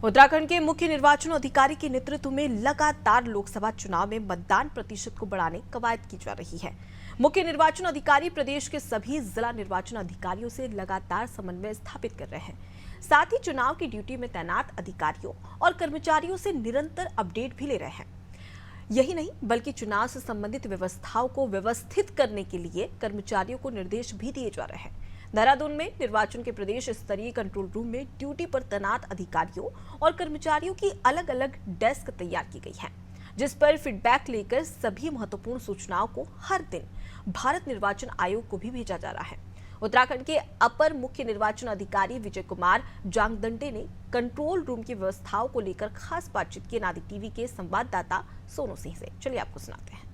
उत्तराखंड के मुख्य निर्वाचन अधिकारी के नेतृत्व में लगातार लोकसभा चुनाव में मतदान प्रतिशत को बढ़ाने कवायद की जा रही है। मुख्य निर्वाचन अधिकारी प्रदेश के सभी जिला निर्वाचन अधिकारियों से लगातार समन्वय स्थापित कर रहे हैं। साथ ही चुनाव की ड्यूटी में तैनात अधिकारियों और कर्मचारियों से निरंतर अपडेट भी ले रहे हैं। यही नहीं बल्कि चुनाव से संबंधित व्यवस्थाओं को व्यवस्थित करने के लिए कर्मचारियों को निर्देश भी दिए जा रहे हैं। देहरादून में निर्वाचन के प्रदेश स्तरीय कंट्रोल रूम में ड्यूटी पर तैनात अधिकारियों और कर्मचारियों की अलग अलग डेस्क तैयार की गई हैं, जिस पर फीडबैक लेकर सभी महत्वपूर्ण सूचनाओं को हर दिन भारत निर्वाचन आयोग को भी भेजा जा रहा है। उत्तराखंड के अपर मुख्य निर्वाचन अधिकारी विजय कुमार जांगदंडे ने कंट्रोल रूम की व्यवस्थाओं को लेकर खास बातचीत की नादिक टीवी के संवाददाता सोनू सिंह से। चलिए आपको सुनाते हैं।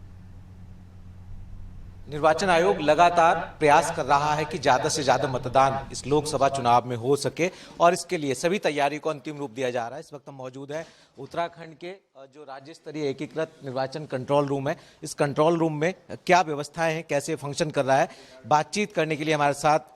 निर्वाचन आयोग लगातार प्रयास कर रहा है कि ज्यादा से ज्यादा मतदान इस लोकसभा चुनाव में हो सके और इसके लिए सभी तैयारी को अंतिम रूप दिया जा रहा है। इस वक्त हम मौजूद हैं उत्तराखंड के जो राज्य स्तरीय एकीकृत निर्वाचन कंट्रोल रूम है। इस कंट्रोल रूम में क्या व्यवस्थाएं हैं, कैसे फंक्शन कर रहा है, बातचीत करने के लिए हमारे साथ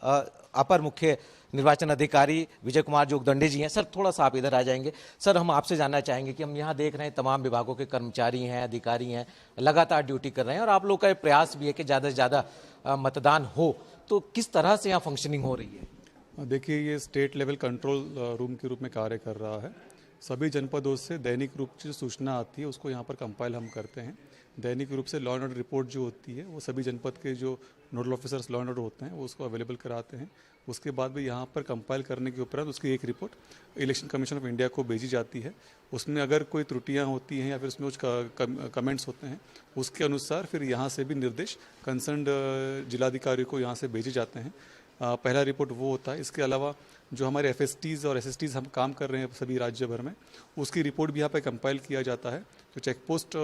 अपर मुख्य निर्वाचन अधिकारी विजय कुमार जोगदंडे जी हैं। सर, थोड़ा सा आप इधर आ जाएंगे। सर, हम आपसे जानना चाहेंगे कि हम यहाँ देख रहे हैं तमाम विभागों के कर्मचारी हैं, अधिकारी हैं, लगातार ड्यूटी कर रहे हैं और आप लोग का ये प्रयास भी है कि ज़्यादा से ज़्यादा मतदान हो, तो किस तरह से यहाँ फंक्शनिंग हो रही है? देखिए, ये स्टेट लेवल कंट्रोल रूम के रूप में कार्य कर रहा है। सभी जनपदों से दैनिक रूप से जो सूचना आती है उसको यहाँ पर कंपाइल हम करते हैं। दैनिक रूप से लॉ एंड ऑर्डर रिपोर्ट जो होती है वो सभी जनपद के जो nodal officers law and order होते हैं वो उसको अवेलेबल कराते हैं। उसके बाद भी यहाँ पर कंपाइल करने के उपरांत उसकी एक report election commission of India को भेजी जाती है। उसमें अगर कोई त्रुटियाँ होती हैं या फिर उसमें कुछ कमेंट्स होते हैं उसके अनुसार फिर यहाँ से भी निर्देश कंसर्न्ड जिलाधिकारी को यहाँ से भेजे जाते हैं। पहला रिपोर्ट वो होता है। इसके अलावा जो हमारे एफएसटीज़ और एसएसटीज़ हम काम कर रहे हैं सभी राज्य भर में, उसकी रिपोर्ट भी यहाँ पे कंपाइल किया जाता है। जो चेक पोस्ट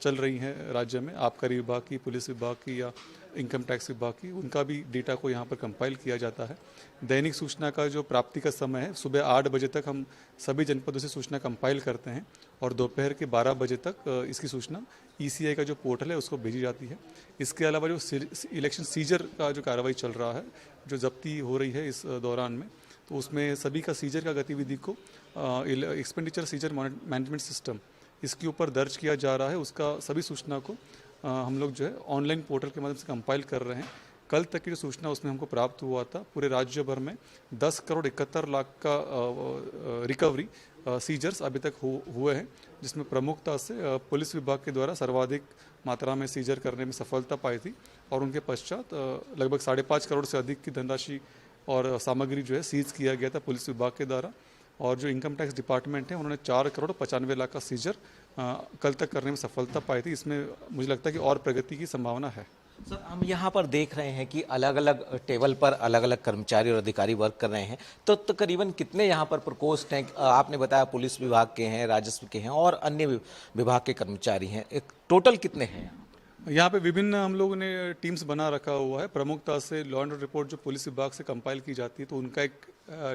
चल रही हैं राज्य में, आबकारी विभाग की, पुलिस विभाग की या इनकम टैक्स विभाग की, उनका भी डेटा को यहाँ पर कंपाइल किया जाता है। दैनिक सूचना का जो प्राप्ति का समय है, सुबह 8 बजे तक हम सभी जनपदों से सूचना कंपाइल करते हैं और दोपहर के 12 बजे तक इसकी सूचना ईसीआई का जो पोर्टल है उसको भेजी जाती है। इसके अलावा जो इलेक्शन सीजर का जो कार्रवाई चल रहा है, जो जब्ती हो रही है इस दौरान में, तो उसमें सभी का सीजर का गतिविधि को एक्सपेंडिचर सीजर मैनेजमेंट सिस्टम इसके ऊपर दर्ज किया जा रहा है। उसका सभी सूचना को हम लोग जो है ऑनलाइन पोर्टल के माध्यम से कंपाइल कर रहे हैं। कल तक की जो सूचना उसमें हमको प्राप्त हुआ था, पूरे राज्य भर में 10 करोड़ 71 लाख का रिकवरी सीजर्स अभी तक हुए हैं, जिसमें प्रमुखता से पुलिस विभाग के द्वारा सर्वाधिक मात्रा में सीजर करने में सफलता पाई थी और उनके पश्चात लगभग 5.5 करोड़ से अधिक की धनराशि और सामग्री जो है सीज किया गया था पुलिस विभाग के द्वारा। और जो इनकम टैक्स डिपार्टमेंट है उन्होंने 4 करोड़ 95 लाख का सीजर कल तक करने में सफलता पाई थी। इसमें मुझे लगता है कि और प्रगति की संभावना है। सर, हम यहाँ पर देख रहे हैं कि अलग अलग टेबल पर अलग अलग कर्मचारी और अधिकारी वर्क कर रहे हैं, तो तकरीबन कितने यहाँ पर प्रकोष्ठ हैं? आपने बताया पुलिस विभाग के हैं, राजस्व के हैं और अन्य विभाग के कर्मचारी हैं, एक टोटल कितने हैं? यहाँ पे विभिन्न हम लोगों ने टीम्स बना रखा हुआ है। प्रमुखता से लॉ एंड ऑर्डर रिपोर्ट जो पुलिस विभाग से कंपाइल की जाती है तो उनका एक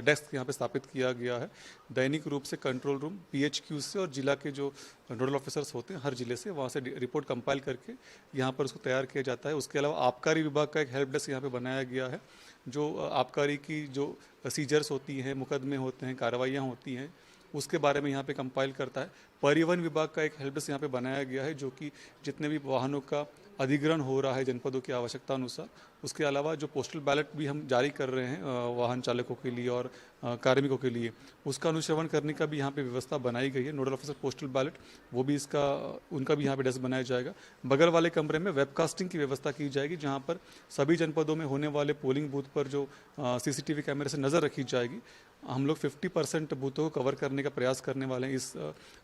डेस्क यहाँ पे स्थापित किया गया है। दैनिक रूप से कंट्रोल रूम पीएचक्यू से और जिला के जो नोडल ऑफिसर्स होते हैं हर जिले से, वहाँ से रिपोर्ट कंपाइल करके यहाँ पर उसको तैयार किया जाता है। उसके अलावा आबकारी विभाग का एक हेल्प डेस्क यहाँ पे बनाया गया है, जो आबकारी की जो प्रोसीजर्स होती हैं, मुकदमे होते हैं, कार्रवाइयाँ होती हैं, उसके बारे में यहाँ पे कंपाइल करता है। परिवहन विभाग का एक हेल्प डेस्क यहाँ पे बनाया गया है, जो कि जितने भी वाहनों का अधिग्रहण हो रहा है जनपदों की आवश्यकता अनुसार, उसके अलावा जो पोस्टल बैलेट भी हम जारी कर रहे हैं वाहन चालकों के लिए और कार्मिकों के लिए, उसका अनुश्रवण करने का भी यहाँ पे व्यवस्था बनाई गई है। नोडल ऑफिसर पोस्टल बैलेट वो भी उनका भी यहाँ पे डेस्क बनाया जाएगा। बगल वाले कमरे में वेबकास्टिंग की व्यवस्था की जाएगी, जहाँ पर सभी जनपदों में होने वाले पोलिंग बूथ पर जो सीसीटीवी कैमरे से नज़र रखी जाएगी। हम लोग 50% बूथों को कवर करने का प्रयास करने वाले हैं इस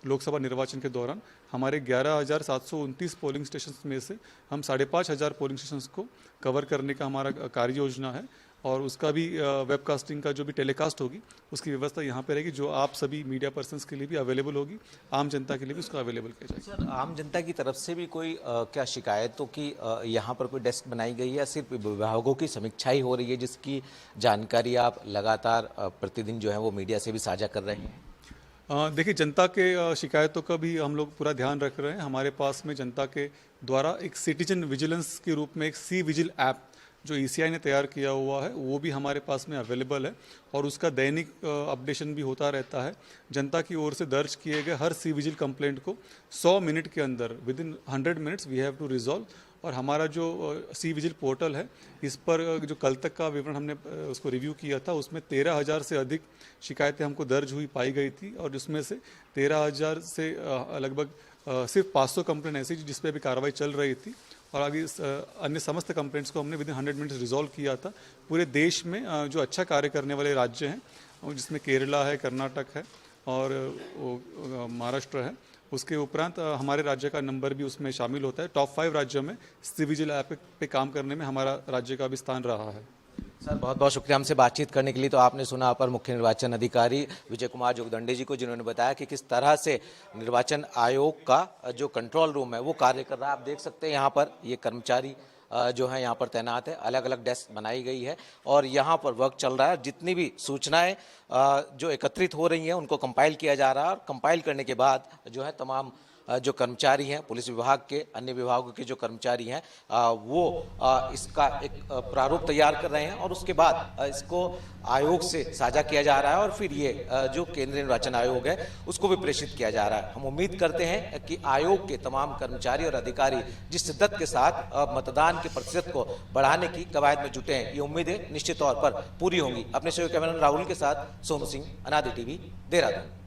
लोकसभा निर्वाचन के दौरान। हमारे 11,729 पोलिंग स्टेशन में से हम 5,500 पोलिंग स्टेशन को कवर करने का हमारा कार्य योजना है और उसका भी वेबकास्टिंग का जो भी टेलीकास्ट होगी उसकी व्यवस्था यहाँ पे रहेगी, जो आप सभी मीडिया पर्सन्स के लिए भी अवेलेबल होगी, आम जनता के लिए भी उसको अवेलेबल किया जाएगा। सर, आम जनता की तरफ से भी कोई क्या शिकायतों की यहाँ पर कोई डेस्क बनाई गई है या सिर्फ विभागों की समीक्षा ही हो रही है, जिसकी जानकारी आप लगातार प्रतिदिन जो है वो मीडिया से भी साझा कर रहे हैं? देखिए, जनता के शिकायतों का भी हम लोग पूरा ध्यान रख रहे हैं। हमारे पास में जनता के द्वारा एक सिटीजन विजिलेंस के रूप में एक सी विजिल ऐप जो ECI ने तैयार किया हुआ है वो भी हमारे पास में अवेलेबल है और उसका दैनिक अपडेशन भी होता रहता है। जनता की ओर से दर्ज किए गए हर सी विजिल कंप्लेंट को 100 मिनट के अंदर within 100 minutes we have to resolve. और हमारा जो सी विजिल पोर्टल है इस पर जो कल तक का विवरण हमने उसको रिव्यू किया था उसमें 13,000 से अधिक शिकायतें हमको दर्ज हुई पाई गई थी और जिसमें से 13,000 से लगभग सिर्फ 500 कंप्लेंट ऐसी जिस पे भी कार्रवाई चल रही थी और आगे अन्य समस्त कंप्लेंट्स को हमने विद इन 100 मिनट्स रिजॉल्व किया था। पूरे देश में जो अच्छा कार्य करने वाले राज्य हैं जिसमें केरला है, कर्नाटक है और महाराष्ट्र है, उसके उपरांत हमारे राज्य का नंबर भी उसमें शामिल होता है। टॉप 5 राज्यों में सी विजिल ऐप पे काम करने में हमारा राज्य का भी स्थान रहा है। सर बहुत बहुत शुक्रिया हमसे बातचीत करने के लिए। तो आपने सुना अपर मुख्य निर्वाचन अधिकारी विजय कुमार जोगदंडे जी को, जिन्होंने बताया कि किस तरह से निर्वाचन आयोग का जो कंट्रोल रूम है वो कार्य कर रहा है। आप देख सकते हैं यहाँ पर ये कर्मचारी जो है यहाँ पर तैनात है, अलग अलग डेस्क बनाई गई है और यहाँ पर वर्क चल रहा है। जितनी भी सूचनाएं जो एकत्रित हो रही हैं उनको कंपाइल किया जा रहा है और कंपाइल करने के बाद जो है तमाम जो कर्मचारी हैं, पुलिस विभाग के, अन्य विभागों के जो कर्मचारी हैं वो इसका एक प्रारूप तैयार कर रहे हैं और उसके बाद इसको आयोग से साझा किया जा रहा है और फिर ये जो केंद्रीय निर्वाचन आयोग है उसको भी प्रेषित किया जा रहा है। हम उम्मीद करते हैं कि आयोग के तमाम कर्मचारी और अधिकारी जिस शिद्दत के साथ मतदान के प्रतिशत को बढ़ाने की कवायद में जुटे हैं, ये उम्मीदें निश्चित तौर पर पूरी होंगी। अपने सहयोगी कैमरामैन राहुल के साथ सोनू सिंह, अनादि टीवी, देहरादून।